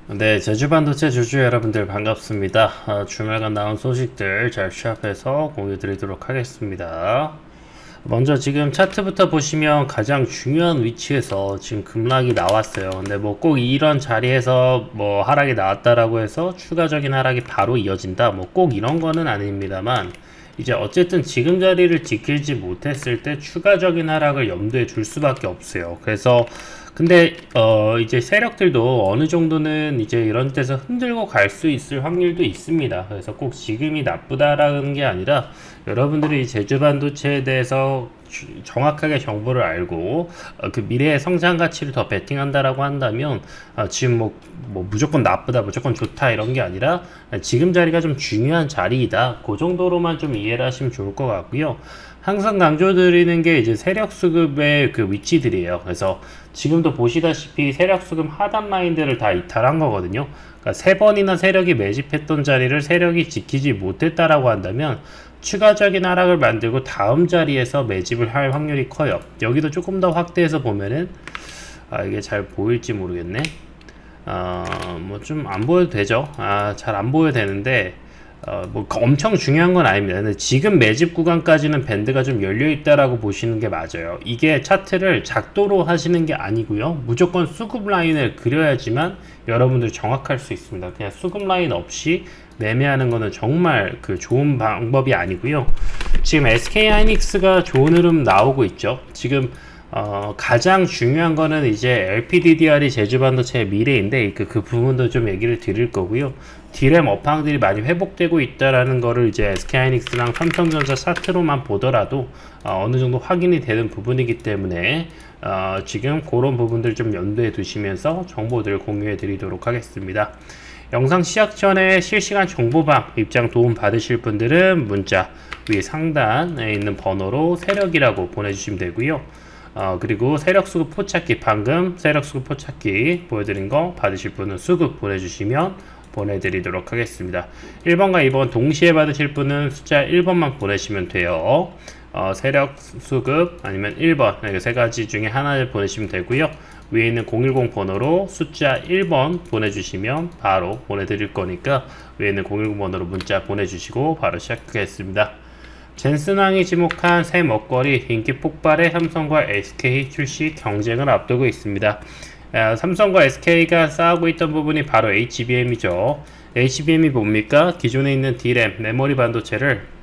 네, 제주반도체 주주 여러분들 반갑습니다. 주말간 나온 소식들 잘 취합해서 공유 드리도록 하겠습니다. 먼저 지금 차트부터 보시면 가장 중요한 위치에서 지금 급락이 나왔어요. 근데 뭐 꼭 이런 자리에서 뭐 하락이 나왔다라고 해서 추가적인 하락이 바로 이어진다. 뭐 꼭 이런 거는 아닙니다만 이제 어쨌든 지금 자리를 지키지 못했을 때 추가적인 하락을 염두에 둘 수밖에 없어요. 그래서 근데 이제 세력들도 어느 정도는 이제 이런 데서 흔들고 갈 수 있을 확률도 있습니다. 그래서 꼭 지금이 나쁘다라는 게 아니라 여러분들이 제주 반도체에 대해서 정확하게 정보를 알고 그 미래의 성장 가치를 더 베팅한다라고 한다면 지금 뭐 무조건 나쁘다, 무조건 좋다 이런 게 아니라 지금 자리가 좀 중요한 자리이다. 그 정도로만 좀 이해를 하시면 좋을 것 같고요. 항상 강조드리는 게 이제 세력 수급의 그 위치들이에요. 그래서 지금도 보시다시피 세력 수급 하단 라인들을 다 이탈한 거거든요. 그러니까 세 번이나 세력이 매집했던 자리를 세력이 지키지 못했다라고 한다면 추가적인 하락을 만들고 다음 자리에서 매집을 할 확률이 커요. 여기도 조금 더 확대해서 보면은 이게 잘 보일지 모르겠네. 뭐 좀 안 보여도 되죠. 잘 안 보여도 되는데 뭐 엄청 중요한 건 아닙니다. 근데 지금 매집 구간까지는 밴드가 좀 열려 있다라고 보시는 게 맞아요. 이게 차트를 작도로 하시는 게 아니고요. 무조건 수급 라인을 그려야지만 여러분들이 정확할 수 있습니다. 그냥 수급 라인 없이 매매하는 거는 정말 그 좋은 방법이 아니고요. 지금 SK 하이닉스가 좋은 흐름 나오고 있죠. 지금 가장 중요한 거는 이제 LPDDR이 제주반도체의 미래인데 그 부분도 좀 얘기를 드릴 거고요. D램 업황들이 많이 회복되고 있다라는 거를 이제 SK하이닉스랑 삼성전자 차트로만 보더라도 어느 정도 확인이 되는 부분이기 때문에 지금 그런 부분들 좀 염두에 두시면서 정보들 공유해 드리도록 하겠습니다. 영상 시작 전에 실시간 정보방 입장 도움 받으실 분들은 문자 위 상단에 있는 번호로 세력이라고 보내주시면 되고요. 그리고 세력 수급 포착기, 방금 세력 수급 포착기 보여드린 거 받으실 분은 수급 보내주시면 보내드리도록 하겠습니다. 1번과 2번 동시에 받으실 분은 숫자 1번만 보내시면 돼요. 세력 수급 아니면 1번 이렇게 세 가지 중에 하나를 보내시면 되고요. 위에 있는 010 번호로 숫자 1번 보내주시면 바로 보내드릴 거니까 위에 있는 010 번호로 문자 보내주시고 바로 시작하겠습니다. 젠슨왕이 지목한 새 먹거리 인기 폭발에 삼성과 SK 출시 경쟁을 앞두고 있습니다. 삼성과 SK가 싸우고 있던 부분이 바로 HBM이죠. HBM이 뭡니까? 기존에 있는 D램, 메모리 반도체를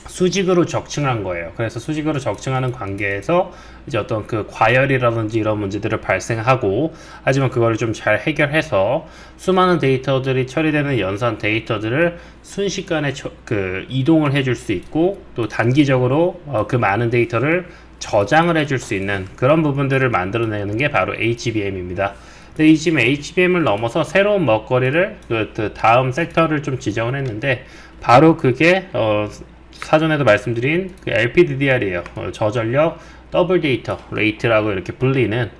수직으로 적층한 거예요. 그래서 수직으로 적층하는 관계에서 이제 어떤 그 과열이라든지 이런 문제들을 발생하고, 하지만 그거를 좀 잘 해결해서 수많은 데이터들이 처리되는 연산 데이터들을 순식간에 그 이동을 해줄 수 있고, 또 단기적으로 그 많은 데이터를 저장을 해줄 수 있는 그런 부분들을 만들어내는 게 바로 HBM입니다. 근데 이 지금 HBM을 넘어서 새로운 먹거리를 그 다음 섹터를 좀 지정을 했는데, 바로 그게 사전에도 말씀드린 그 LPDDR이에요. 저전력 더블 데이터 레이트라고 이렇게 불리는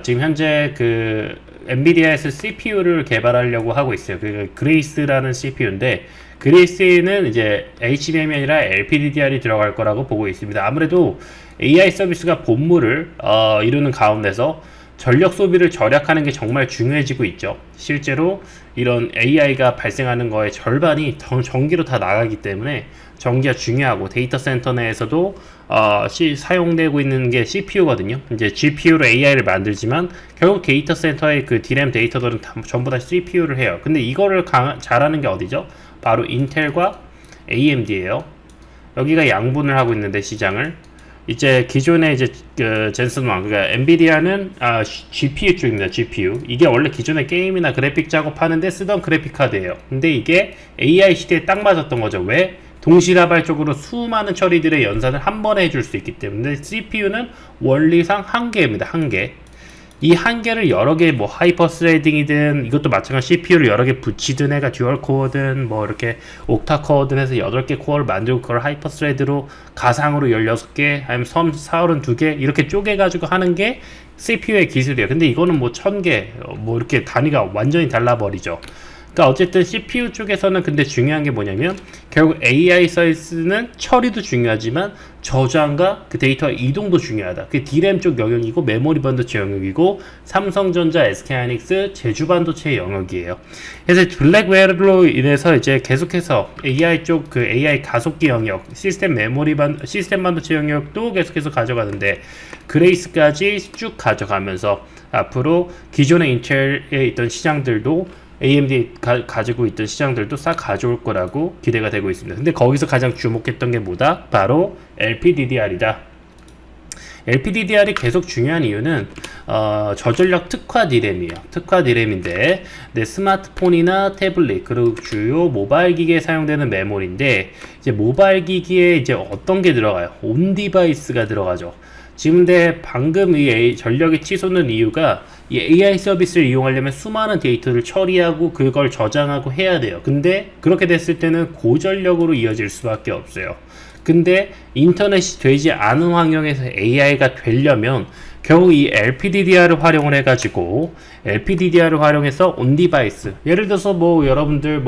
지금 현재 그 엔비디아에서 CPU를 개발하려고 하고 있어요. 그 그레이스라는 CPU인데, 그레이스는 이제 HBM이 아니라 LPDDR이 들어갈 거라고 보고 있습니다. 아무래도 AI 서비스가 본물을 이루는 가운데서 전력 소비를 절약하는 게 정말 중요해지고 있죠. 실제로 이런 AI가 발생하는 거의 절반이 전기로 다 나가기 때문에 전기가 중요하고, 데이터 센터 내에서도 사용되고 있는 게 CPU거든요. 이제 GPU로 AI를 만들지만 결국 데이터 센터의 그 D램 데이터들은 전부 다 CPU를 해요. 근데 이거를 잘하는 게 어디죠? 바로 인텔과 AMD예요. 여기가 양분을 하고 있는데 시장을 이제 기존에 이제 그 젠슨왕, 그러니까 엔비디아는 GPU 쪽입니다. GPU. 이게 원래 기존에 게임이나 그래픽 작업하는데 쓰던 그래픽 카드예요. 근데 이게 AI 시대에 딱 맞았던 거죠. 왜? 동시다발적으로 수많은 처리들의 연산을 한 번에 해줄 수 있기 때문에. CPU는 원리상 한 개입니다. 한 개. 이 한 개를 여러 개 뭐 하이퍼 스레딩이든, 이것도 마찬가지 CPU를 여러 개 붙이든 해가 듀얼 코어든 뭐 이렇게 옥타 코어든 해서 8개 코어를 만들고 그걸 하이퍼 스레드로 가상으로 16개 아니면 32개 이렇게 쪼개 가지고 하는 게 CPU의 기술이에요. 근데 이거는 뭐 1000개 뭐 이렇게 단위가 완전히 달라버리죠. 그러니까 어쨌든 CPU 쪽에서는 근데 중요한 게 뭐냐면 결국 AI 서비스는 처리도 중요하지만 저장과 그 데이터 이동도 중요하다. 그 D램 쪽 영역이고 메모리 반도체 영역이고 삼성전자, SK하이닉스, 제주반도체 영역이에요. 그래서 블랙웰로 인해서 이제 계속해서 AI 쪽 그 AI 가속기 영역, 시스템 반도체 영역도 계속해서 가져가는데 그레이스까지 쭉 가져가면서 앞으로 기존의 인텔에 있던 시장들도 AMD 가지고 있던 시장들도 싹 가져올 거라고 기대가 되고 있습니다. 근데 거기서 가장 주목했던 게 뭐다? 바로 LPDDR이다. LPDDR이 계속 중요한 이유는 저전력 특화 D램이에요. 특화 D램인데 내 스마트폰이나 태블릿 그리고 주요 모바일 기기에 사용되는 메모리인데 이제 모바일 기기에 이제 어떤 게 들어가요? 온 디바이스가 들어가죠. 지금 근데 방금 이 전력이 치솟는 이유가 이 AI 서비스를 이용하려면 수많은 데이터를 처리하고 그걸 저장하고 해야 돼요. 근데 그렇게 됐을 때는 고전력으로 이어질 수밖에 없어요. 근데 인터넷이 되지 않은 환경에서 AI가 되려면 결국 이 LPDDR을 활용을 해가지고 LPDDR을 활용해서 온 디바이스 예를 들어서 뭐 여러분들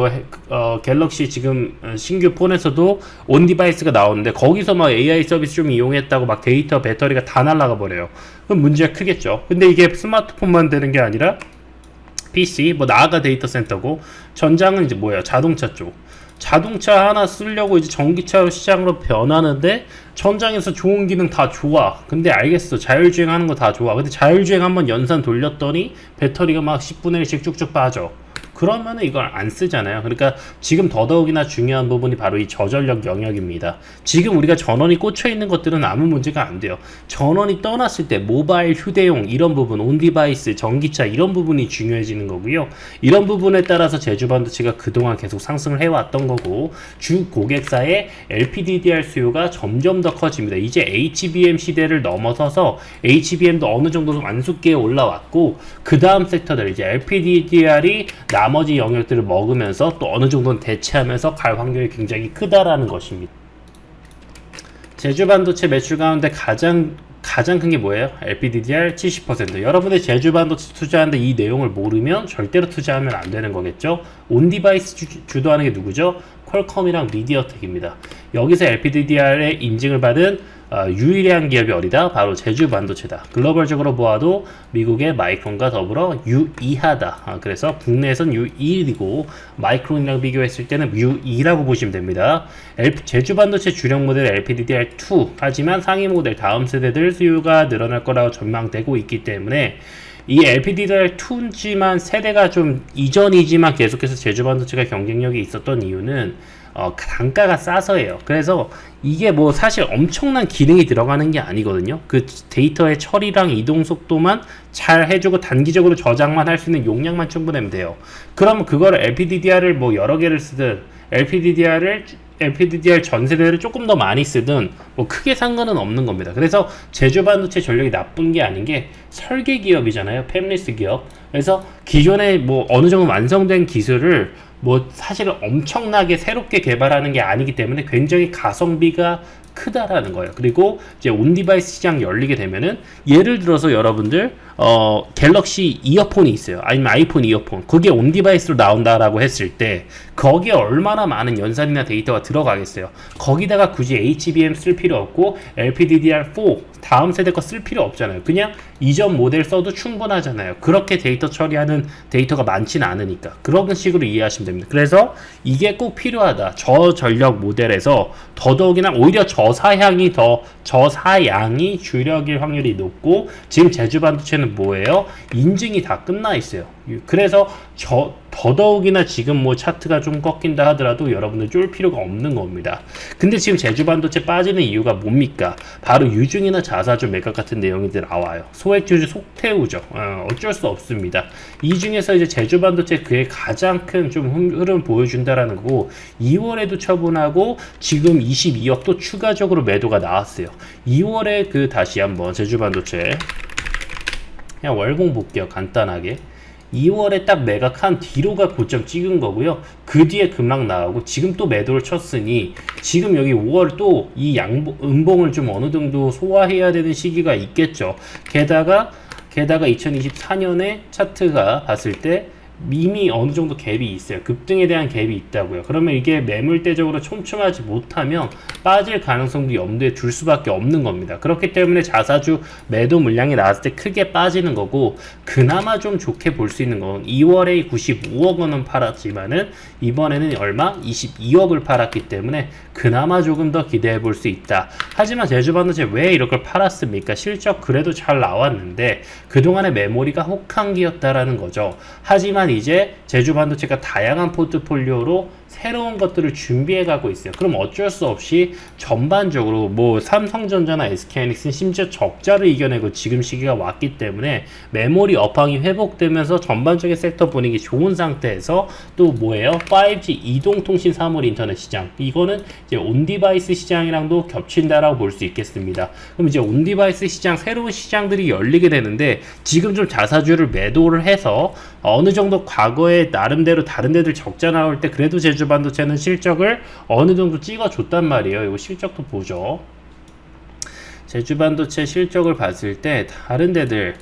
갤럭시 지금 신규 폰에서도 온 디바이스가 나오는데 거기서 막 AI 서비스 좀 이용했다고 막 데이터 배터리가 다 날아가 버려요. 그럼 문제가 크겠죠. 근데 이게 스마트폰만 되는 게 아니라 PC 나아가 데이터 센터고 전장은 이제 뭐예요? 자동차 쪽. 자동차 하나 쓰려고 이제 전기차 시장으로 변하는데 전장에서 좋은 기능 다 좋아. 근데 알겠어. 자율주행 하는 거 다 좋아. 근데 자율주행 한번 연산 돌렸더니 배터리가 막 10분의 1씩 쭉쭉 빠져. 그러면은 이걸 안 쓰잖아요. 그러니까 지금 더더욱이나 중요한 부분이 바로 이 저전력 영역입니다. 지금 우리가 전원이 꽂혀 있는 것들은 아무 문제가 안 돼요. 전원이 떠났을 때 모바일, 휴대용 이런 부분, 온디바이스, 전기차 이런 부분이 중요해지는 거고요. 이런 부분에 따라서 제주반도체가 그동안 계속 상승을 해왔던 거고 주 고객사의 LPDDR 수요가 점점 더 커집니다. 이제 HBM 시대를 넘어서서 HBM도 어느 정도 완숙기에 올라왔고 그 다음 섹터들 이제 LPDDR이 나머지 영역들을 먹으면서 또 어느 정도는 대체하면서 갈 확률이 굉장히 크다라는 것입니다. 제주반도체 매출 가운데 가장 큰 게 뭐예요? LPDDR 70%. 여러분들 제주반도체 투자하는데 이 내용을 모르면 절대로 투자하면 안 되는 거겠죠? 온디바이스 주도하는 게 누구죠? 퀄컴이랑 미디어텍입니다. 여기서 LPDDR의 인증을 받은 유일한 기업이 어디다? 바로 제주반도체다. 글로벌적으로 보아도 미국의 마이크론과 더불어 U2하다. 그래서 국내에선 U1이고 마이크론이랑 비교했을 때는 U2라고 보시면 됩니다. 제주반도체 주력 모델 LPDDR2 하지만 상위 모델 다음 세대들 수요가 늘어날 거라고 전망되고 있기 때문에 이 LPDDR2지만 세대가 좀 이전이지만 계속해서 제주반도체가 경쟁력이 있었던 이유는 단가가 싸서예요. 그래서 이게 사실 엄청난 기능이 들어가는 게 아니거든요. 그 데이터의 처리랑 이동 속도만 잘 해주고 단기적으로 저장만 할 수 있는 용량만 충분하면 돼요. 그러면 그거를 LPDDR을 여러 개를 쓰든 LPDDR 전 세대를 조금 더 많이 쓰든 크게 상관은 없는 겁니다. 그래서 제주반도체 전력이 나쁜 게 아닌 게 설계 기업이잖아요. 팹리스 기업. 그래서 기존에 어느 정도 완성된 기술을 사실은 엄청나게 새롭게 개발하는 게 아니기 때문에 굉장히 가성비가 크다라는 거예요. 그리고 이제 온디바이스 시장 열리게 되면은 예를 들어서 여러분들 갤럭시 이어폰이 있어요. 아니면 아이폰 이어폰. 그게 온디바이스로 나온다라고 했을 때 거기에 얼마나 많은 연산이나 데이터가 들어가겠어요. 거기다가 굳이 HBM 쓸 필요 없고 LPDDR4 다음 세대 거 쓸 필요 없잖아요. 그냥 이전 모델 써도 충분하잖아요. 그렇게 데이터 처리하는 데이터가 많지는 않으니까. 그런 식으로 이해하시면 됩니다. 그래서 이게 꼭 필요하다. 저전력 모델에서 더더욱이나 오히려 저사양이 주력일 확률이 높고 지금 제주반도체는 뭐예요? 인증이 다 끝나 있어요. 그래서 더더욱이나 지금 차트가 좀 꺾인다 하더라도 여러분들 쫄 필요가 없는 겁니다. 근데 지금 제주반도체 빠지는 이유가 뭡니까? 바로 유중이나 자사주 매각 같은 내용이 나와요. 소액주주 속태우죠. 어쩔 수 없습니다. 이 중에서 이제 제주반도체 그의 가장 큰 좀 흐름 보여준다라는 거고 2월에도 처분하고 지금 22억 또 추가적으로 매도가 나왔어요. 2월에 다시 한번 제주반도체 그냥 월봉 볼게요. 간단하게. 2월에 딱 매각한 뒤로가 고점 찍은 거고요. 그 뒤에 급락 나오고 지금 또 매도를 쳤으니 지금 여기 5월 또 이 음봉을 좀 어느 정도 소화해야 되는 시기가 있겠죠. 게다가 2024년에 차트가 봤을 때 이미 어느 정도 갭이 있어요. 급등에 대한 갭이 있다고요. 그러면 이게 매물대적으로 촘촘하지 못하면 빠질 가능성도 염두에 둘 수밖에 없는 겁니다. 그렇기 때문에 자사주 매도 물량이 나왔을 때 크게 빠지는 거고, 그나마 좀 좋게 볼 수 있는 건 2월에 95억 원은 팔았지만은 이번에는 얼마? 22억을 팔았기 때문에 그나마 조금 더 기대해 볼 수 있다. 하지만 제주반도체 왜 이렇게 팔았습니까? 실적 그래도 잘 나왔는데 그동안의 메모리가 혹한기였다라는 거죠. 하지만 이제 제주반도체가 다양한 포트폴리오로 새로운 것들을 준비해 가고 있어요. 그럼 어쩔 수 없이 전반적으로 뭐 삼성전자나 SK하이닉스는 심지어 적자를 이겨내고 지금 시기가 왔기 때문에 메모리 업황이 회복되면서 전반적인 섹터 분위기 좋은 상태에서 또 뭐예요? 5G 이동통신 사물 인터넷 시장, 이거는 이제 온디바이스 시장이랑도 겹친다라고 볼 수 있겠습니다. 그럼 이제 온디바이스 시장, 새로운 시장들이 열리게 되는데 지금 좀 자사주를 매도를 해서 어느 정도 과거에 나름대로 다른 데들 적자 나올 때 그래도 제주반도체는 실적을 어느 정도 찍어줬단 말이에요. 이거 실적도 보죠. 제주반도체 실적을 봤을 때 다른 데들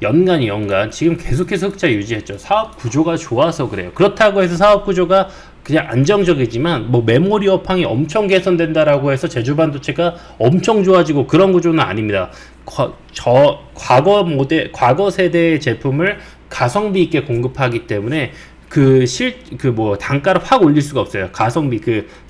연간 지금 계속해서 흑자 유지했죠. 사업 구조가 좋아서 그래요. 그렇다고 해서 사업 구조가 그냥 안정적이지만 뭐 메모리 업황이 엄청 개선된다라고 해서 제주반도체가 엄청 좋아지고 그런 구조는 아닙니다. 과거 세대의 제품을 가성비 있게 공급하기 때문에 단가를 확 올릴 수가 없어요. 가성비,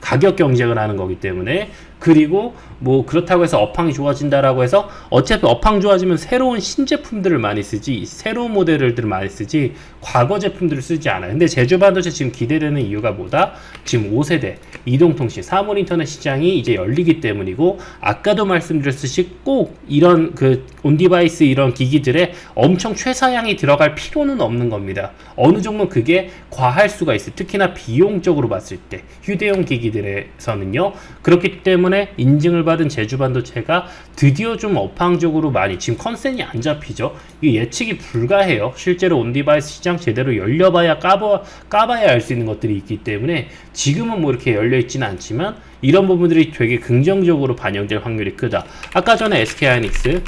가격 경쟁을 하는 거기 때문에. 그리고 뭐 그렇다고 해서 업황이 좋아진다라고 해서 어차피 업황 좋아지면 새로운 신제품들을 많이 쓰지, 새로운 모델들을 많이 쓰지 과거 제품들을 쓰지 않아요. 근데 제주반도체 지금 기대되는 이유가 뭐다? 지금 5세대 이동통신 사물 인터넷 시장이 이제 열리기 때문이고, 아까도 말씀드렸듯이 꼭 이런 온디바이스 이런 기기들에 엄청 최사양이 들어갈 필요는 없는 겁니다. 어느 정도 그게 과할 수가 있어요. 특히나 비용적으로 봤을 때 휴대용 기기들에서는요. 그렇기 때문에 인증을 받은 제주반도체가 드디어 좀 업황적으로 많이, 지금 컨센이 안 잡히죠. 이게 예측이 불가해요. 실제로 온디바이스 시장 제대로 열려봐야 까봐야 알 수 있는 것들이 있기 때문에 지금은 뭐 이렇게 열려있지는 않지만 이런 부분들이 되게 긍정적으로 반영될 확률이 크다. 아까 전에 SK하이닉스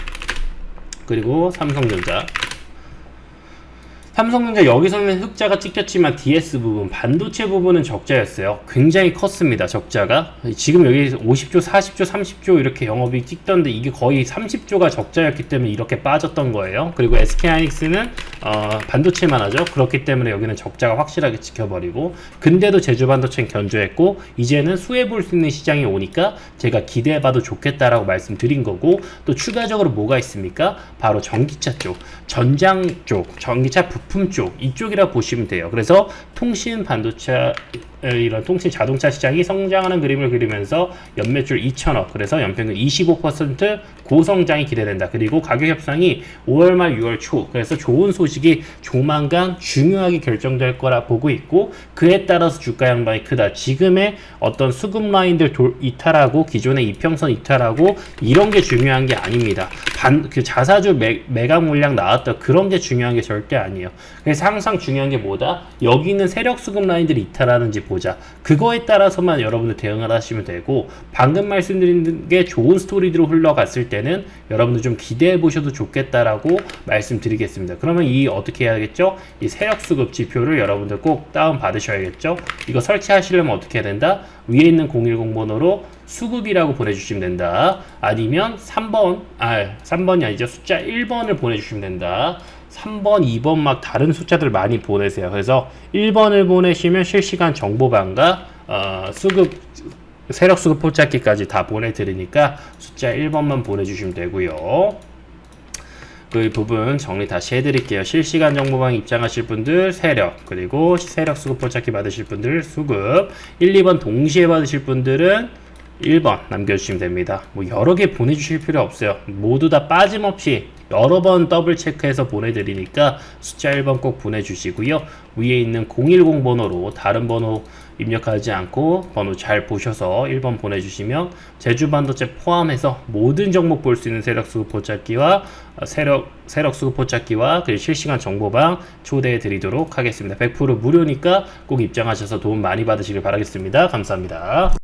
그리고 삼성전자 여기서는 흑자가 찍혔지만 DS 부분, 반도체 부분은 적자였어요. 굉장히 컸습니다. 적자가. 지금 여기 50조, 40조, 30조 이렇게 영업이 찍던데 이게 거의 30조가 적자였기 때문에 이렇게 빠졌던 거예요. 그리고 SK하이닉스는 반도체만 하죠. 그렇기 때문에 여기는 적자가 확실하게 찍혀버리고, 근데도 제주반도체는 견조했고 이제는 수혜 볼 수 있는 시장이 오니까 제가 기대해봐도 좋겠다라고 말씀드린 거고, 또 추가적으로 뭐가 있습니까? 바로 전기차 쪽, 전장 쪽, 전기차 부품 쪽, 이쪽이라 보시면 돼요. 그래서 통신 반도체, 이런 통신 자동차 시장이 성장하는 그림을 그리면서 연매출 2천억, 그래서 연평균 25% 고성장이 기대된다. 그리고 가격 협상이 5월 말 6월 초, 그래서 좋은 소식이 조만간 중요하게 결정될 거라 보고 있고, 그에 따라서 주가 양방이 크다. 지금의 어떤 수급 라인들 이탈하고 기존의 이평선 이탈하고 이런 게 중요한 게 아닙니다. 자사주 매각 물량 나왔다, 그런 게 중요한 게 절대 아니에요. 그래서 항상 중요한 게 뭐다? 여기 있는 세력 수급 라인들이 이탈하는지 보자. 그거에 따라서만 여러분들 대응을 하시면 되고, 방금 말씀드린 게 좋은 스토리들로 흘러갔을 때는 여러분들 좀 기대해 보셔도 좋겠다라고 말씀드리겠습니다. 그러면 어떻게 해야겠죠? 이 세력 수급 지표를 여러분들 꼭 다운 받으셔야겠죠? 이거 설치하시려면 어떻게 해야 된다? 위에 있는 010 번호로 수급이라고 보내주시면 된다. 아니면 3번이 아니죠. 숫자 1번을 보내주시면 된다. 3번, 2번 막 다른 숫자들 많이 보내세요. 그래서 1번을 보내시면 실시간 정보방과 세력 수급 포착기까지 다 보내드리니까 숫자 1번만 보내주시면 되고요. 그 부분 정리 다시 해드릴게요. 실시간 정보방 입장하실 분들 세력, 그리고 세력 수급 포착기 받으실 분들 수급, 1, 2번 동시에 받으실 분들은 1번 남겨주시면 됩니다. 뭐 여러 개 보내주실 필요 없어요. 모두 다 빠짐없이 여러 번 더블 체크해서 보내드리니까 숫자 1번 꼭 보내주시고요. 위에 있는 010 번호로 다른 번호 입력하지 않고 번호 잘 보셔서 1번 보내주시면 제주반도체 포함해서 모든 종목 볼 수 있는 세력 수급 포착기와 세력 수급 포착기와 그리고 실시간 정보방 초대해 드리도록 하겠습니다. 100% 무료니까 꼭 입장하셔서 도움 많이 받으시길 바라겠습니다. 감사합니다.